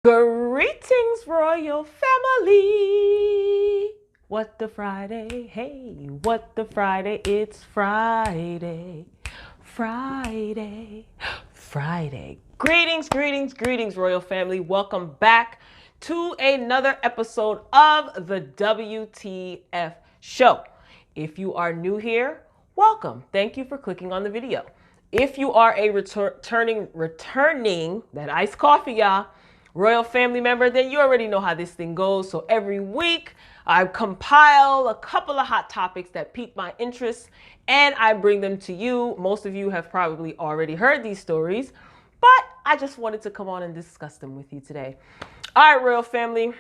Greetings, royal family. What the Friday? Hey, what the Friday? It's Friday. Friday. Friday. Greetings, royal family. Welcome back to another episode of the WTF show. If you are new here, welcome. Thank you for clicking on the video. If you are a returning that iced coffee, y'all, royal family member, then you already know how this thing goes. So every week I compile a couple of hot topics that pique my interest and I bring them to you. Most of you have probably already heard these stories, but I just wanted to come on and discuss them with you today. All right, royal family,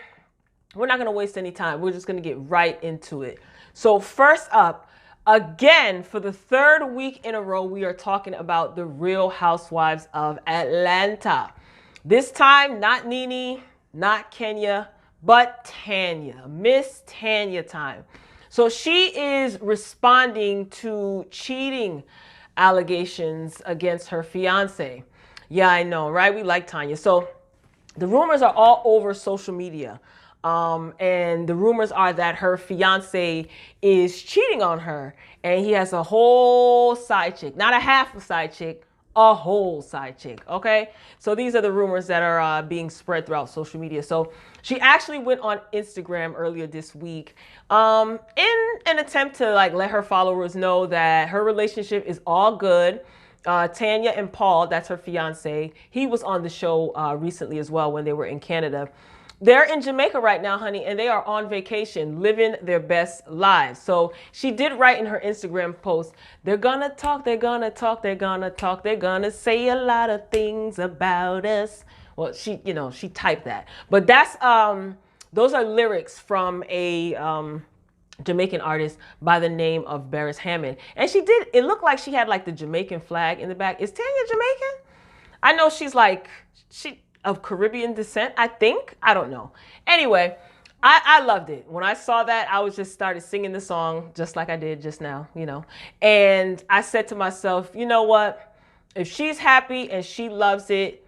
we're not going to waste any time. We're just going to get right into it. So first up, again, for the third week in a row, we are talking about the Real Housewives of Atlanta. This time, not Nene, not Kenya, but Tanya, Miss Tanya time. So she is responding to cheating allegations against her fiance. Yeah, I know, right? We like Tanya. So the rumors are all over social media. And the rumors are that her fiance is cheating on her and he has a whole side chick, not a half a side chick, a whole side chick. Okay. So these are the rumors that are being spread throughout social media. So she actually went on Instagram earlier this week in an attempt to let her followers know that her relationship is all good. Tanya and Paul, that's her fiance, he was on the show recently as well when they were in Canada. They're in Jamaica right now, honey, and they are on vacation, living their best lives. So she did write in her Instagram post, they're gonna talk, they're gonna talk, they're gonna talk, they're gonna say a lot of things about us. Well, she typed that. But that's, those are lyrics from a Jamaican artist by the name of Beres Hammond. And it looked like she had the Jamaican flag in the back. Is Tanya Jamaican? I know she's of Caribbean descent, I think. I don't know. Anyway, I loved it. When I saw that, I just started singing the song just like I did just now, And I said to myself, you know what? If she's happy and she loves it,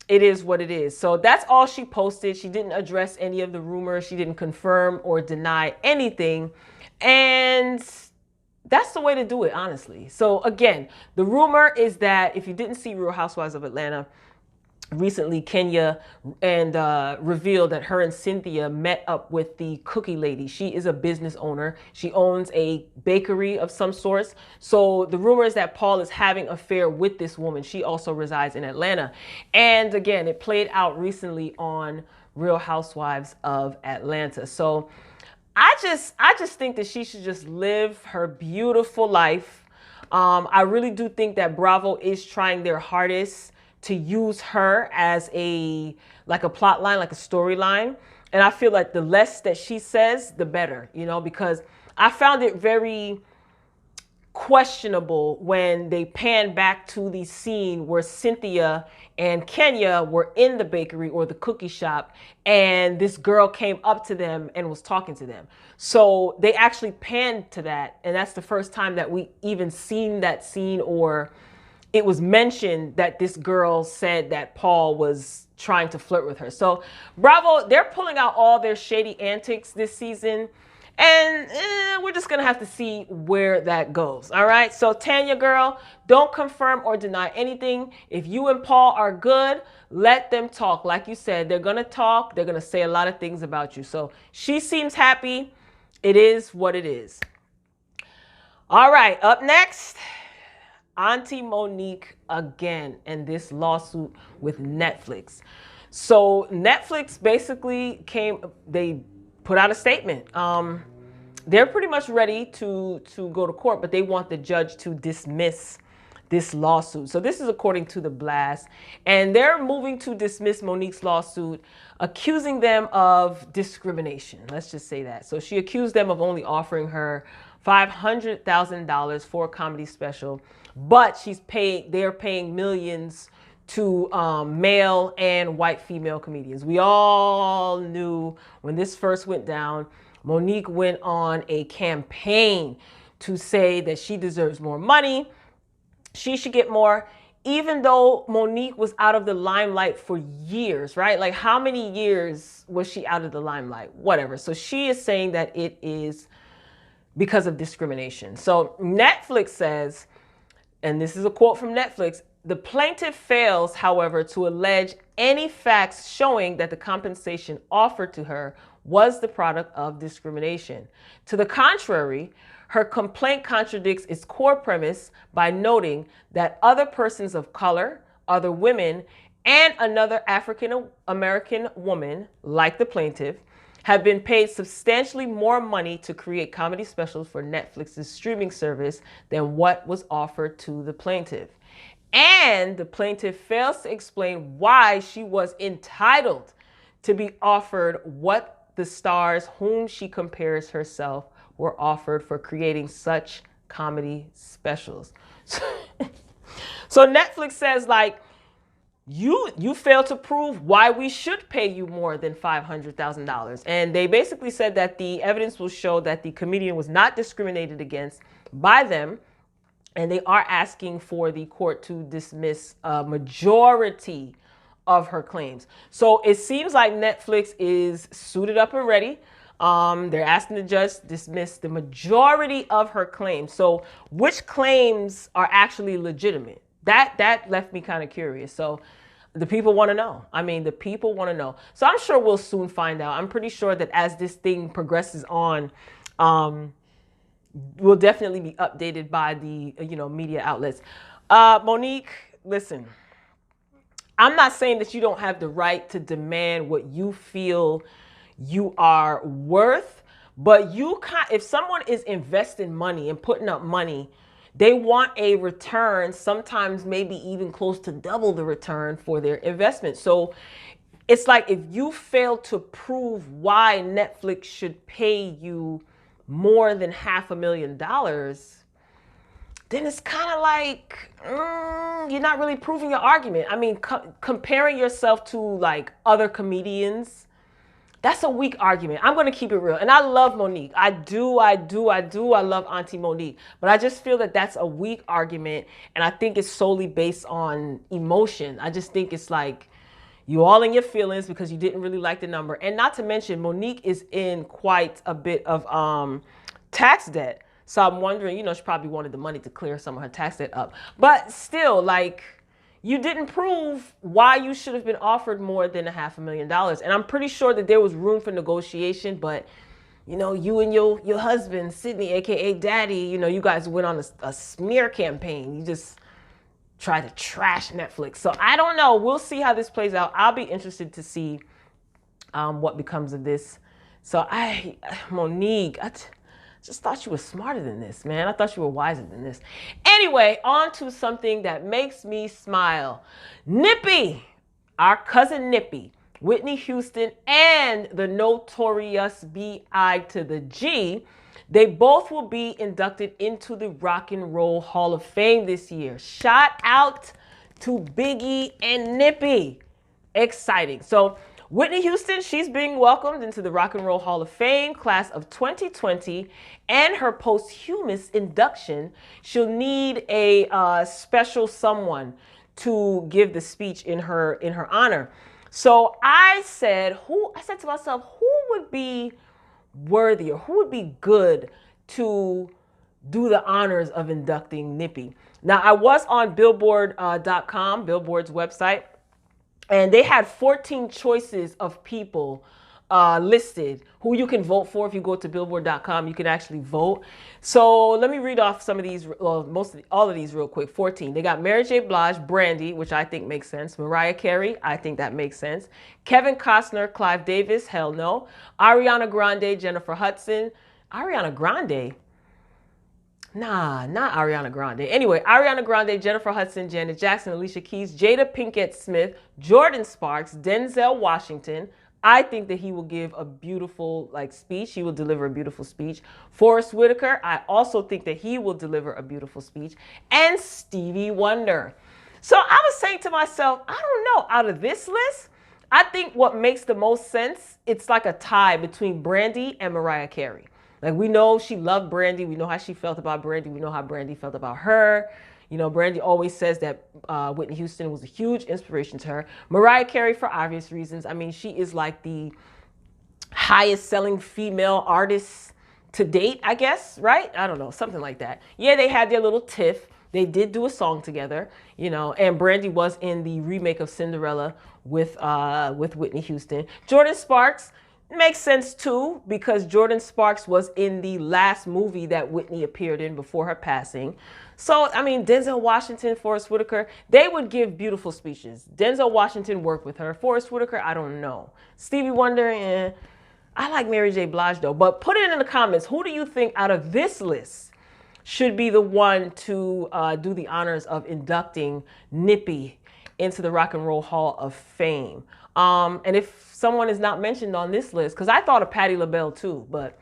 it is what it is. So that's all she posted. She didn't address any of the rumors. She didn't confirm or deny anything. And that's the way to do it, honestly. So again, the rumor is that if you didn't see Real Housewives of Atlanta, recently Kenya revealed that her and Cynthia met up with the cookie lady. She is a business owner. She owns a bakery of some sorts. So the rumor is that Paul is having an affair with this woman. She also resides in Atlanta. And again, it played out recently on Real Housewives of Atlanta. So I just think that she should just live her beautiful life. I really do think that Bravo is trying their hardest to use her as a plot line, like a storyline. And I feel like the less that she says, the better, because I found it very questionable when they panned back to the scene where Cynthia and Kenya were in the bakery or the cookie shop and this girl came up to them and was talking to them. So they actually panned to that. And that's the first time that we even seen that scene, or it was mentioned that this girl said that Paul was trying to flirt with her. So Bravo, they're pulling out all their shady antics this season. And we're just going to have to see where that goes. All right. So Tanya, girl, don't confirm or deny anything. If you and Paul are good, let them talk. Like you said, they're going to talk. They're going to say a lot of things about you. So she seems happy. It is what it is. All right. Up next, Auntie Monique again, and this lawsuit with Netflix. So Netflix basically they put out a statement. They're pretty much ready to go to court, but they want the judge to dismiss this lawsuit. So this is according to The Blast, and they're moving to dismiss Monique's lawsuit, accusing them of discrimination. Let's just say that. So she accused them of only offering her $500,000 for a comedy special, but they're paying millions to male and white female comedians. We all knew when this first went down, Monique went on a campaign to say that she deserves more money, she should get more, even though Monique was out of the limelight for years, right? Like how many years was she out of the limelight? Whatever. So she is saying that it is because of discrimination. So Netflix says, and this is a quote from Netflix, the plaintiff fails, however, to allege any facts showing that the compensation offered to her was the product of discrimination. To the contrary, her complaint contradicts its core premise by noting that other persons of color, other women, and another African American woman, like the plaintiff, have been paid substantially more money to create comedy specials for Netflix's streaming service than what was offered to the plaintiff. And the plaintiff fails to explain why she was entitled to be offered what the stars whom she compares herself were offered for creating such comedy specials. So Netflix says, like, you failed to prove why we should pay you more than $500,000. And they basically said that the evidence will show that the comedian was not discriminated against by them. And they are asking for the court to dismiss a majority of her claims. So it seems like Netflix is suited up and ready. They're asking the judge to dismiss the majority of her claims. So which claims are actually legitimate? That left me kind of curious. So the people want to know. I mean, the people want to know. So I'm sure we'll soon find out. I'm pretty sure that as this thing progresses on, we'll definitely be updated by the media outlets. Monique, listen, I'm not saying that you don't have the right to demand what you feel you are worth, but if someone is investing money and putting up money, they want a return, sometimes maybe even close to double the return for their investment. So it's like if you fail to prove why Netflix should pay you more than $500,000, then it's kind of like you're not really proving your argument. I mean, comparing yourself to like other comedians, that's a weak argument. I'm going to keep it real. And I love Monique. I do. I love Auntie Monique. But I just feel that that's a weak argument. And I think it's solely based on emotion. I just think it's like you all in your feelings because you didn't really like the number. And not to mention, Monique is in quite a bit of tax debt. So I'm wondering, she probably wanted the money to clear some of her tax debt up. But still, like, you didn't prove why you should have been offered more than $500,000. And I'm pretty sure that there was room for negotiation, but you and your husband, Sydney, aka Daddy, you guys went on a smear campaign. You just tried to trash Netflix. So I don't know. We'll see how this plays out. I'll be interested to see what becomes of this. So Monique, I just thought you were smarter than this, man. I thought you were wiser than this. Anyway, on to something that makes me smile. Nippy, our cousin Nippy, Whitney Houston, and the notorious B.I. to the G, they both will be inducted into the Rock and Roll Hall of Fame this year. Shout out to Biggie and Nippy. Exciting. So Whitney Houston, she's being welcomed into the Rock and Roll Hall of Fame class of 2020, and her posthumous induction, she'll need a special someone to give the speech in her honor. So I said to myself, who would be worthy or who would be good to do the honors of inducting Nippy? Now, I was on Billboard.com, Billboard's website, and they had 14 choices of people listed who you can vote for. If you go to Billboard.com, you can actually vote. So let me read off some of these, all of these real quick. 14. They got Mary J. Blige, Brandy, which I think makes sense. Mariah Carey, I think that makes sense. Kevin Costner, Clive Davis, hell no. Ariana Grande, Jennifer Hudson. Ariana Grande? Nah, not Ariana Grande. Anyway, Ariana Grande, Jennifer Hudson, Janet Jackson, Alicia Keys, Jada Pinkett Smith, Jordan Sparks, Denzel Washington. I think that he will give a beautiful speech. He will deliver a beautiful speech. Forrest Whitaker, I also think that he will deliver a beautiful speech. And Stevie Wonder. So I was saying to myself, I don't know, out of this list, I think what makes the most sense, it's like a tie between Brandy and Mariah Carey. Like, we know she loved Brandy. We know how she felt about Brandy. We know how Brandy felt about her. You know, Brandy always says that Whitney Houston was a huge inspiration to her. Mariah Carey, for obvious reasons. I mean, she is like the highest selling female artist to date, I guess, right? I don't know, something like that. Yeah, they had their little tiff. They did do a song together, you know, and Brandy was in the remake of Cinderella with Whitney Houston. Jordan Sparks makes sense too, because Jordan Sparks was in the last movie that Whitney appeared in before her passing. So, I mean, Denzel Washington, Forest Whitaker, they would give beautiful speeches. Denzel Washington worked with her. Forest Whitaker, I don't know. Stevie Wonder, I like Mary J. Blige though. But put it in the comments, who do you think out of this list should be the one to do the honors of inducting Nippy into the Rock and Roll Hall of Fame? And if someone is not mentioned on this list, because I thought of Patti LaBelle too, but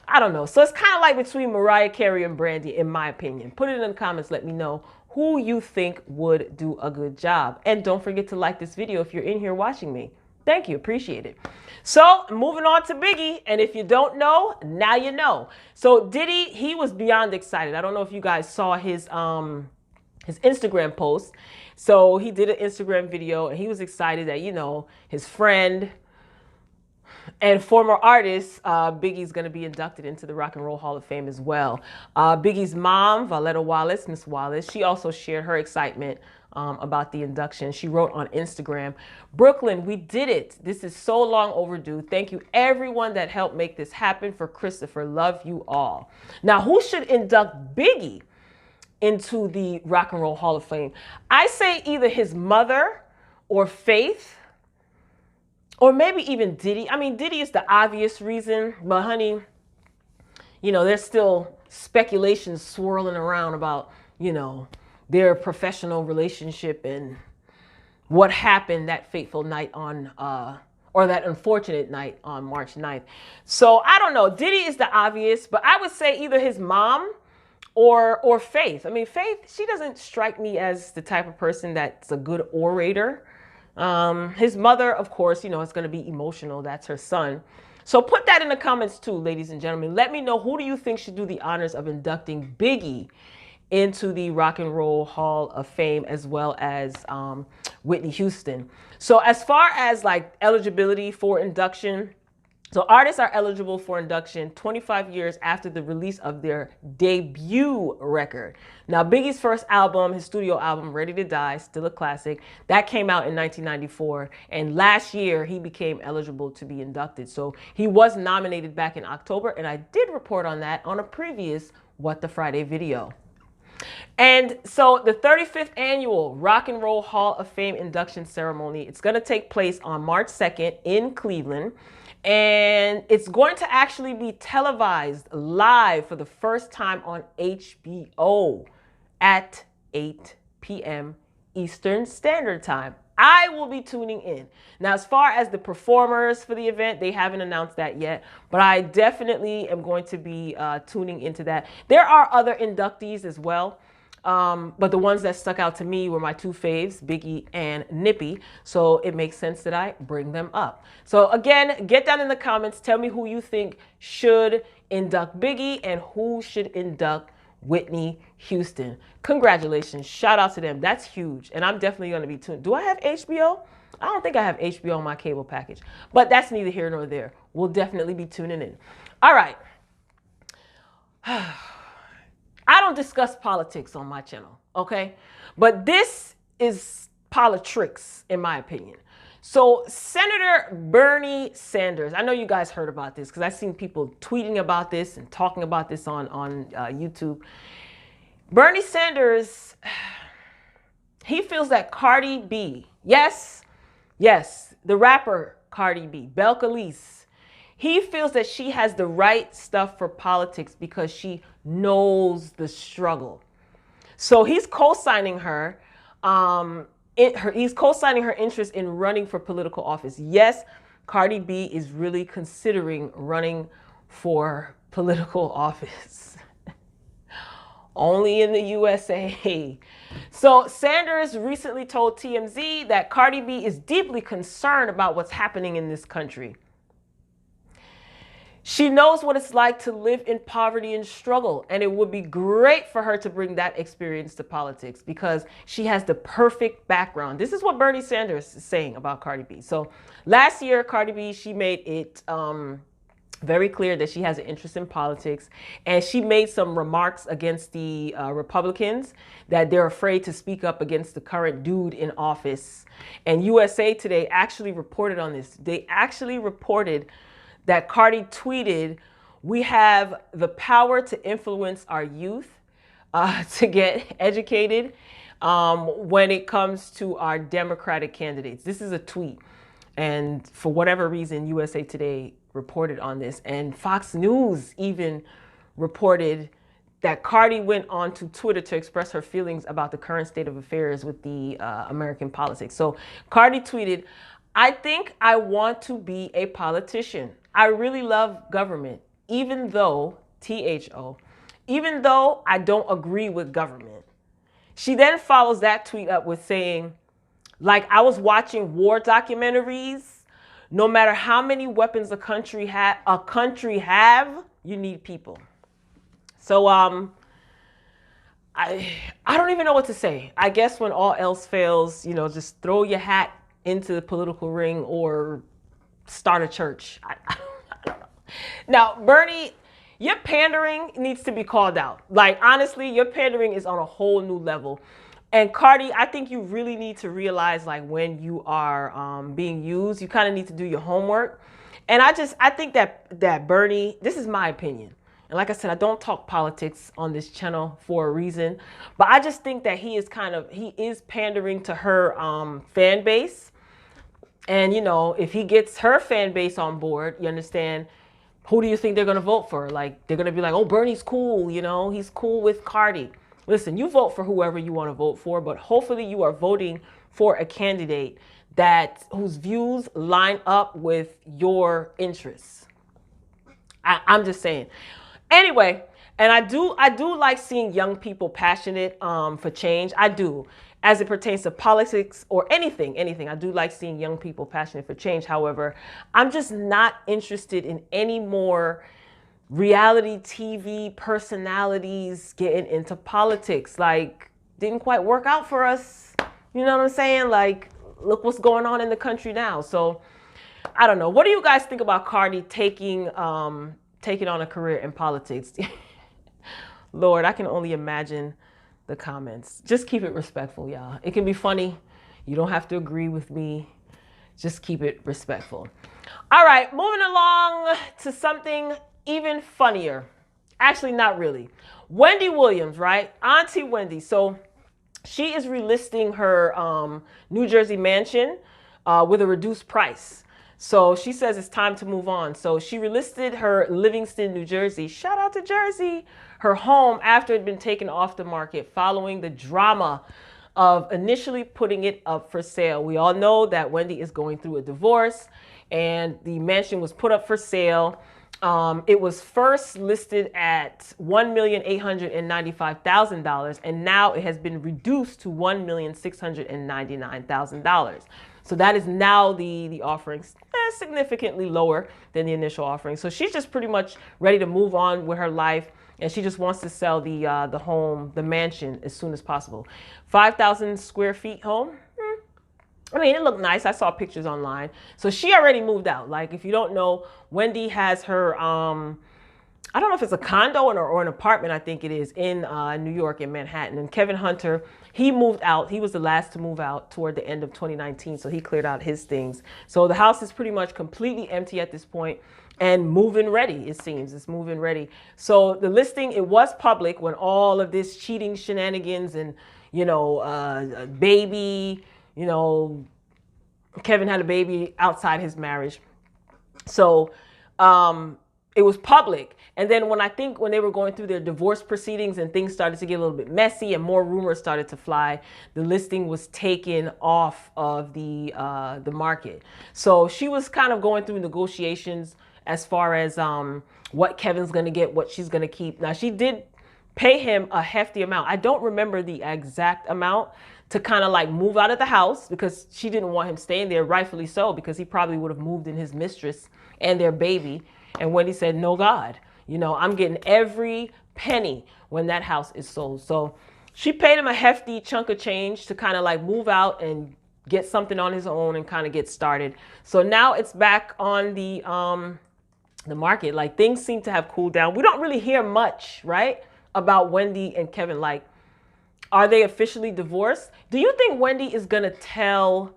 I don't know. So it's kind of like between Mariah Carey and Brandy, in my opinion. Put it in the comments. Let me know who you think would do a good job. And don't forget to like this video if you're in here watching me. Thank you. Appreciate it. So moving on to Biggie. And if you don't know, now you know. So Diddy, he was beyond excited. I don't know if you guys saw his Instagram post. So he did an Instagram video and he was excited that, you know, his friend and former artist, Biggie's going to be inducted into the Rock and Roll Hall of Fame as well. Biggie's mom, Valetta Wallace, Miss Wallace, she also shared her excitement about the induction. She wrote on Instagram, "Brooklyn, we did it. This is so long overdue. Thank you everyone that helped make this happen. For Christopher, love you all." Now, who should induct Biggie into the Rock and Roll Hall of Fame? I say either his mother or Faith, or maybe even Diddy. I mean, Diddy is the obvious reason, but honey, you know, there's still speculation swirling around about, you know, their professional relationship and what happened that fateful night on, or that unfortunate night on March 9th. So I don't know. Diddy is the obvious, but I would say either his mom or Faith. I mean, Faith, she doesn't strike me as the type of person that's a good orator. His mother, of course, you know, it's going to be emotional. That's her son. So put that in the comments too, ladies and gentlemen. Let me know, who do you think should do the honors of inducting Biggie into the Rock and Roll Hall of Fame, as well as Whitney Houston. So as far as like eligibility for induction, so artists are eligible for induction 25 years after the release of their debut record. Now, Biggie's first album, his studio album, Ready to Die, still a classic, that came out in 1994. And last year, he became eligible to be inducted. So he was nominated back in October, and I did report on that on a previous What the Friday video. And so the 35th annual Rock and Roll Hall of Fame induction ceremony, it's going to take place on March 2nd in Cleveland. And it's going to actually be televised live for the first time on HBO at 8 p.m. Eastern Standard Time. I will be tuning in. Now, as far as the performers for the event, they haven't announced that yet, but I definitely am going to be tuning into that. There are other inductees as well. But the ones that stuck out to me were my two faves, Biggie and Nippy. So it makes sense that I bring them up. So again, get down in the comments. Tell me who you think should induct Biggie and who should induct Whitney Houston. Congratulations. Shout out to them. That's huge. And I'm definitely going to be tuned. Do I have HBO? I don't think I have HBO on my cable package. But that's neither here nor there. We'll definitely be tuning in. All right. I don't discuss politics on my channel, okay? But this is politics, in my opinion. So Senator Bernie Sanders, I know you guys heard about this because I've seen people tweeting about this and talking about this on YouTube. Bernie Sanders, he feels that Cardi B, yes, the rapper Cardi B, Belcalis, he feels that she has the right stuff for politics because she knows the struggle. So he's co-signing her. He's co-signing her interest in running for political office. Yes, Cardi B is really considering running for political office. Only in the USA. So Sanders recently told TMZ that Cardi B is deeply concerned about what's happening in this country. She knows what it's like to live in poverty and struggle, and it would be great for her to bring that experience to politics because she has the perfect background. This is what Bernie Sanders is saying about Cardi B. So last year, Cardi B, she made it very clear that she has an interest in politics, and she made some remarks against the Republicans that they're afraid to speak up against the current dude in office. And USA Today actually reported on this. They actually reported that Cardi tweeted, "We have the power to influence our youth to get educated when it comes to our Democratic candidates." This is a tweet. And for whatever reason, USA Today reported on this. And Fox News even reported that Cardi went on to Twitter to express her feelings about the current state of affairs with the American politics. So Cardi tweeted, "I think I want to be a politician. I really love government, even though, THO, even though I don't agree with government." She then follows that tweet up with saying, "Like I was watching war documentaries, no matter how many weapons a country have, you need people." So I don't even know what to say. I guess when all else fails, you know, just throw your hat into the political ring or start a church. I don't know. Now, Bernie, your pandering needs to be called out. Like, honestly, your pandering is on a whole new level. And Cardi, I think you really need to realize, like, when you are being used, you kind of need to do your homework. And I think that Bernie, this is my opinion. And like I said, I don't talk politics on this channel for a reason. But I just think that he is pandering to her fan base. And, you know, if he gets her fan base on board, you understand, who do you think they're going to vote for? Like, they're going to be like, "Oh, Bernie's cool, you know, he's cool with Cardi." Listen, you vote for whoever you want to vote for, but hopefully you are voting for a candidate whose views line up with your interests. I'm just saying. Anyway, and I do like seeing young people passionate for change. I do. As it pertains to politics or anything, I do like seeing young people passionate for change. However, I'm just not interested in any more reality TV personalities getting into politics. Like, didn't quite work out for us. You know what I'm saying? Like, look what's going on in the country now. So, I don't know. What do you guys think about Cardi taking on a career in politics? Lord, I can only imagine the comments. Just keep it respectful, y'all. It can be funny. You don't have to agree with me. Just keep it respectful. All right, moving along to something even funnier. Actually, not really. Wendy Williams, right? Auntie Wendy. So she is relisting her New Jersey mansion with a reduced price. So she says it's time to move on. So she relisted her Livingston, New Jersey, shout out to Jersey, her home after it had been taken off the market following the drama of initially putting it up for sale. We all know that Wendy is going through a divorce and the mansion was put up for sale. It was first listed at $1,895,000 and now it has been reduced to $1,699,000. So that is now the offering, significantly lower than the initial offering. So she's just pretty much ready to move on with her life, and she just wants to sell the home, the mansion, as soon as possible. 5,000 square feet home. I mean, it looked nice. I saw pictures online. So she already moved out. Like, if you don't know, Wendy has her, I don't know if it's a condo or an apartment, I think it is, in New York, in Manhattan. And Kevin Hunter, he moved out. He was the last to move out toward the end of 2019. So he cleared out his things. So the house is pretty much completely empty at this point and move-in ready, it seems. It's move-in ready. So the listing, it was public when all of this cheating shenanigans and, you know, baby, you know, Kevin had a baby outside his marriage. So it was public. And then when they were going through their divorce proceedings and things started to get a little bit messy and more rumors started to fly, the listing was taken off of the market. So she was kind of going through negotiations as far as what Kevin's going to get, what she's going to keep. Now, she did pay him a hefty amount. I don't remember the exact amount to kind of like move out of the house because she didn't want him staying there, rightfully so, because he probably would have moved in his mistress and their baby. And Wendy said, no, God, you know, I'm getting every penny when that house is sold. So she paid him a hefty chunk of change to kind of like move out and get something on his own and kind of get started. So now it's back on the market. Like things seem to have cooled down. We don't really hear much, right, about Wendy and Kevin. Like, are they officially divorced? Do you think Wendy is going to tell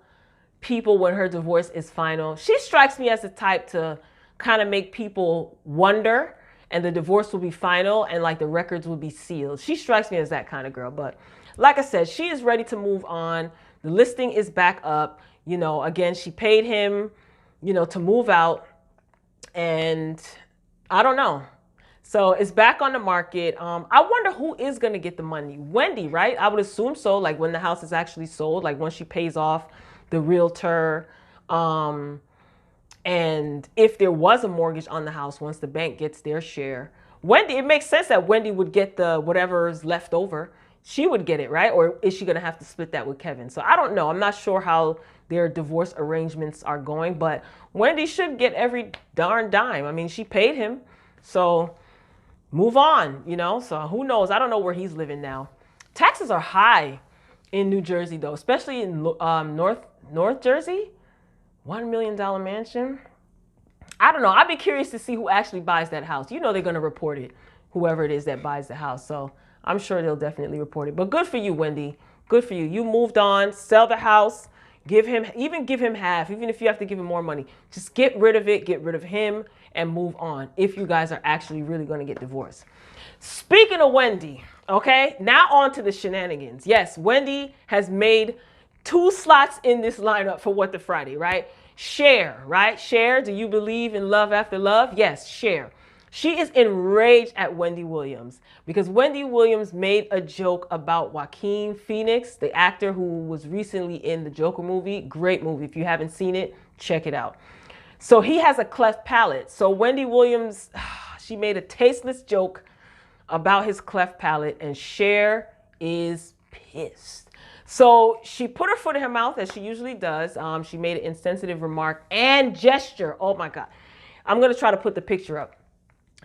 people when her divorce is final? She strikes me as the type to kind of make people wonder, and the divorce will be final and like the records will be sealed. She strikes me as that kind of girl. But like I said, she is ready to move on. The listing is back up. You know, again, she paid him, you know, to move out. And I don't know. So it's back on the market. I wonder who is going to get the money. Wendy, right? I would assume so. Like when the house is actually sold, like when she pays off the realtor. And if there was a mortgage on the house, once the bank gets their share, Wendy, it makes sense that Wendy would get the whatever's left over. She would get it, right? Or is she going to have to split that with Kevin? So I don't know. I'm not sure how their divorce arrangements are going, but Wendy should get every darn dime. I mean, she paid him. So move on, you know? So who knows? I don't know where he's living now. Taxes are high in New Jersey, though, especially in North Jersey. $1 million mansion. I don't know. I'd be curious to see who actually buys that house. You know they're going to report it, whoever it is that buys the house. So I'm sure they'll definitely report it. But good for you, Wendy. Good for you. You moved on. Sell the house. Give him half, even if you have to give him more money. Just get rid of it. Get rid of him and move on if you guys are actually really going to get divorced. Speaking of Wendy, okay, now on to the shenanigans. Yes, Wendy has made 2 slots in this lineup for What the Friday, right? CHER, right? CHER, do you believe in love after love? Yes, CHER. She is enraged at Wendy Williams because Wendy Williams made a joke about Joaquin Phoenix, the actor who was recently in the Joker movie. Great movie. If you haven't seen it, check it out. So he has a cleft palate. So Wendy Williams, she made a tasteless joke about his cleft palate, and CHER is pissed. So she put her foot in her mouth, as she usually does. She made an insensitive remark and gesture. Oh my God. I'm going to try to put the picture up.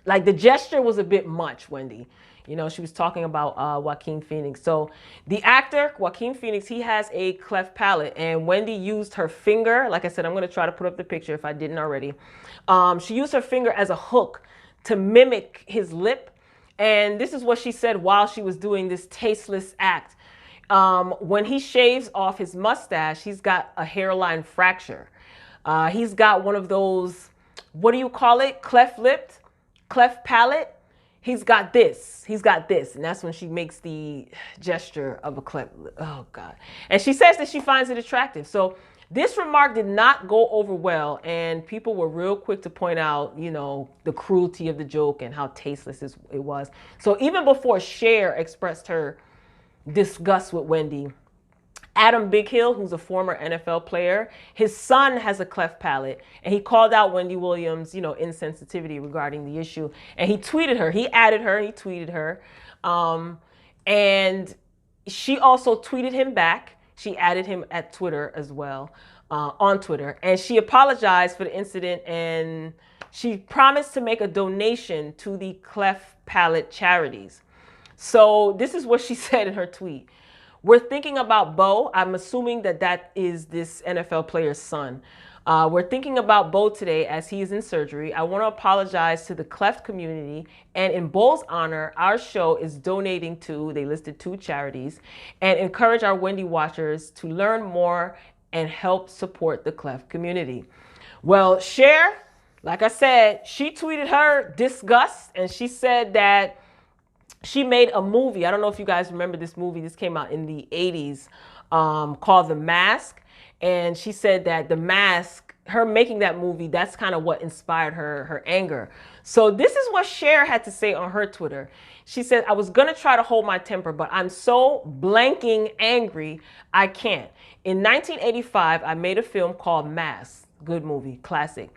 Like the gesture was a bit much, Wendy. You know, she was talking about Joaquin Phoenix. So the actor, Joaquin Phoenix, he has a cleft palate, and Wendy used her finger. Like I said, I'm going to try to put up the picture if I didn't already. She used her finger as a hook to mimic his lip. And this is what she said while she was doing this tasteless act. When he shaves off his mustache, he's got a hairline fracture. He's got one of those, what do you call it? Cleft-lipped, cleft palate. He's got this. He's got this. And that's when she makes the gesture of a cleft. Oh, God. And she says that she finds it attractive. So this remark did not go over well. And people were real quick to point out, you know, the cruelty of the joke and how tasteless it was. So even before CHER expressed her disgust with Wendy, Adam Bighill, who's a former NFL player, his son has a cleft palate, and he called out Wendy Williams, you know, insensitivity regarding the issue. And he tweeted her. He added her. He tweeted her. And she also tweeted him back. She added him at Twitter as well, on Twitter. And she apologized for the incident, and she promised to make a donation to the cleft palate charities. So this is what she said in her tweet. We're thinking about Bo. I'm assuming that that is this NFL player's son. We're thinking about Bo today as he is in surgery. I want to apologize to the cleft community. And in Bo's honor, our show is donating to, they listed 2 charities, and encourage our Wendy watchers to learn more and help support the cleft community. Well, CHER, like I said, she tweeted her disgust, and she said that she made a movie. I don't know if you guys remember this movie. This came out in the 80s called The Mask. And she said that The Mask, her making that movie, that's kind of what inspired her anger. So this is what CHER had to say on her Twitter. She said, I was going to try to hold my temper, but I'm so blanking angry, I can't. In 1985, I made a film called Mask. Good movie, classic.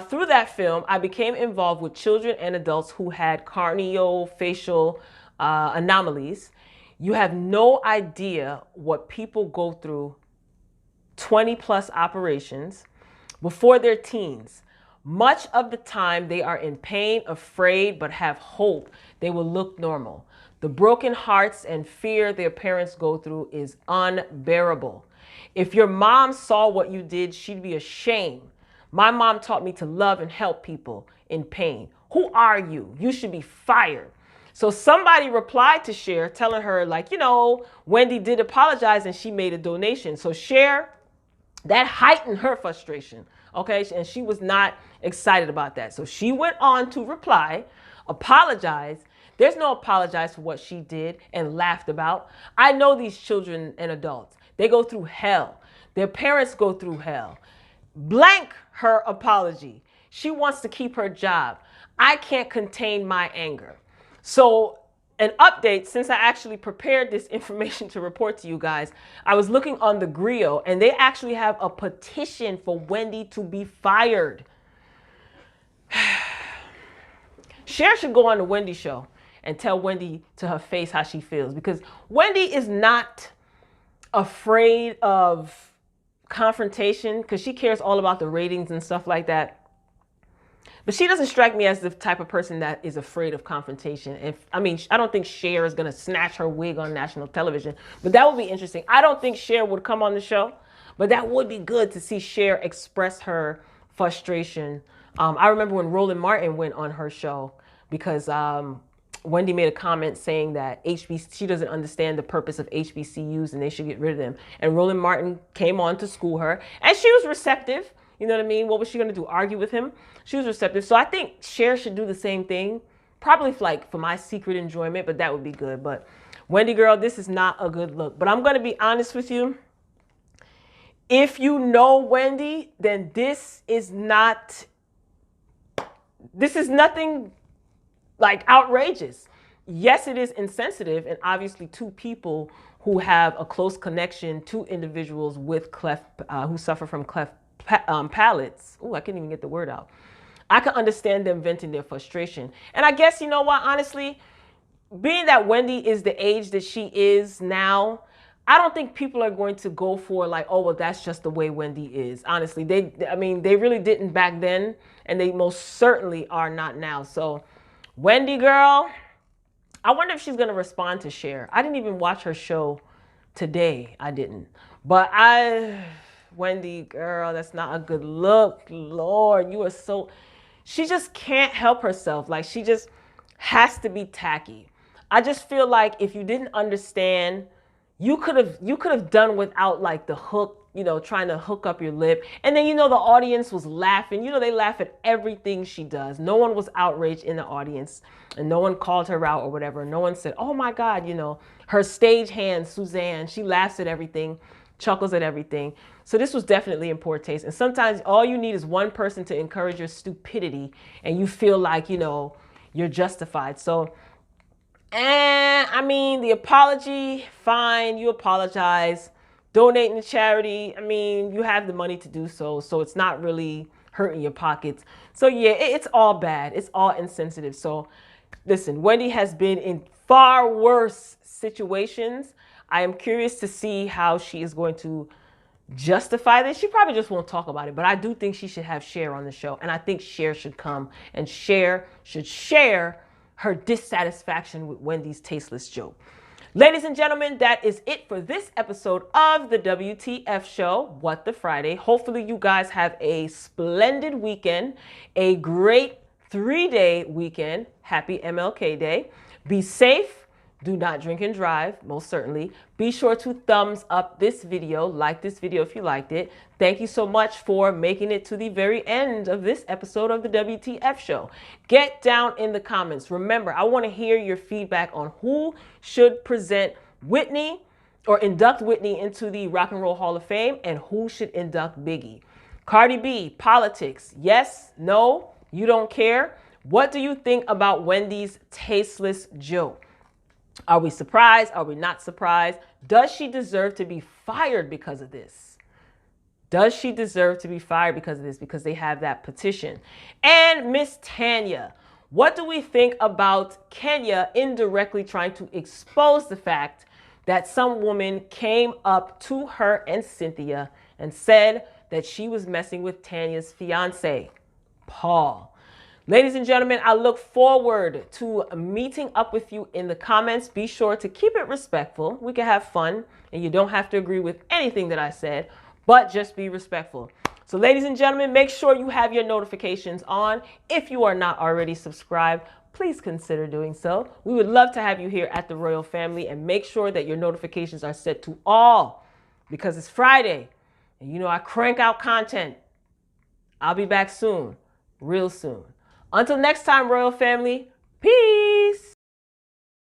Through that film, I became involved with children and adults who had craniofacial anomalies. You have no idea what people go through 20 plus operations before their teens. Much of the time they are in pain, afraid, but have hope they will look normal. The broken hearts and fear their parents go through is unbearable. If your mom saw what you did, she'd be ashamed. My mom taught me to love and help people in pain. Who are you? You should be fired. So somebody replied to Cher telling her, like, Wendy did apologize and she made a donation. So Cher, that heightened her frustration. Okay. And she was not excited about that. So she went on to reply, apologize. There's no apologize for what she did and laughed about. I know these children and adults. They go through hell. Their parents go through hell. Blank her apology. She wants to keep her job. I can't contain my anger. So an update, since I actually prepared this information to report to you guys, I was looking on the Griot and they actually have a petition for Wendy to be fired. Cher should go on the Wendy show and tell Wendy to her face how she feels, because Wendy is not afraid of confrontation because she cares all about the ratings and stuff like that. But she doesn't strike me as the type of person that is afraid of confrontation. I don't think Cher is going to snatch her wig on national television, but that would be interesting. I don't think Cher would come on the show, but that would be good to see Cher express her frustration. I remember when Roland Martin went on her show because Wendy made a comment saying that she doesn't understand the purpose of HBCUs and they should get rid of them. And Roland Martin came on to school her and she was receptive. You know what I mean? What was she going to do? Argue with him? She was receptive. So I think Cher should do the same thing. Probably for my secret enjoyment, but that would be good. But Wendy girl, this is not a good look. But I'm going to be honest with you. If you know Wendy, then this is nothing like outrageous. Yes, it is insensitive. And obviously two people who have a close connection to individuals with who suffer from cleft palates. Oh, I can't even get the word out. I can understand them venting their frustration. And I guess, you know what, honestly, being that Wendy is the age that she is now, I don't think people are going to go for like, oh, well, that's just the way Wendy is. Honestly, they really didn't back then, and they most certainly are not now. So Wendy girl, I wonder if she's going to respond to Cher. I didn't even watch her show today. I didn't. But Wendy girl, that's not a good look. Lord, you are so... She just can't help herself. Like, she just has to be tacky. I just feel like if you didn't understand, you could have done without like the hook, trying to hook up your lip. And then, the audience was laughing. They laugh at everything she does. No one was outraged in the audience and no one called her out or whatever. No one said, oh my God, her stage hand, Suzanne, she laughs at everything, chuckles at everything. So this was definitely in poor taste. And sometimes all you need is one person to encourage your stupidity and you feel like, you're justified. So, the apology, fine, you apologize, donating to charity. You have the money to do so. So it's not really hurting your pockets. So yeah, it's all bad. It's all insensitive. So listen, Wendy has been in far worse situations. I am curious to see how she is going to justify this. She probably just won't talk about it, but I do think she should have Cher on the show. And I think Cher should come and Cher should share her dissatisfaction with Wendy's tasteless joke. Ladies and gentlemen, that is it for this episode of the WTF show, What the Friday. Hopefully you guys have a splendid weekend, a great 3-day weekend. Happy MLK Day. Be safe. Do not drink and drive, most certainly. Be sure to thumbs up this video, like this video if you liked it. Thank you so much for making it to the very end of this episode of the WTF show. Get down in the comments. Remember, I want to hear your feedback on who should present Whitney or induct Whitney into the Rock and Roll Hall of Fame and who should induct Biggie. Cardi B, politics, yes, no, you don't care. What do you think about Wendy's tasteless joke? Are we surprised? Are we not surprised? Does she deserve to be fired because of this? Does she deserve to be fired because of this? Because they have that petition. And Miss Tanya, What do we think about Kenya indirectly trying to expose the fact that some woman came up to her and Cynthia and said that she was messing with Tanya's fiance, Paul? Ladies and gentlemen, I look forward to meeting up with you in the comments. Be sure to keep it respectful. We can have fun, and you don't have to agree with anything that I said, but just be respectful. So ladies and gentlemen, make sure you have your notifications on. If you are not already subscribed, please consider doing so. We would love to have you here at the Royal Family, and make sure that your notifications are set to all, because it's Friday and you know I crank out content. I'll be back soon, real soon. Until next time, Royal Family, peace.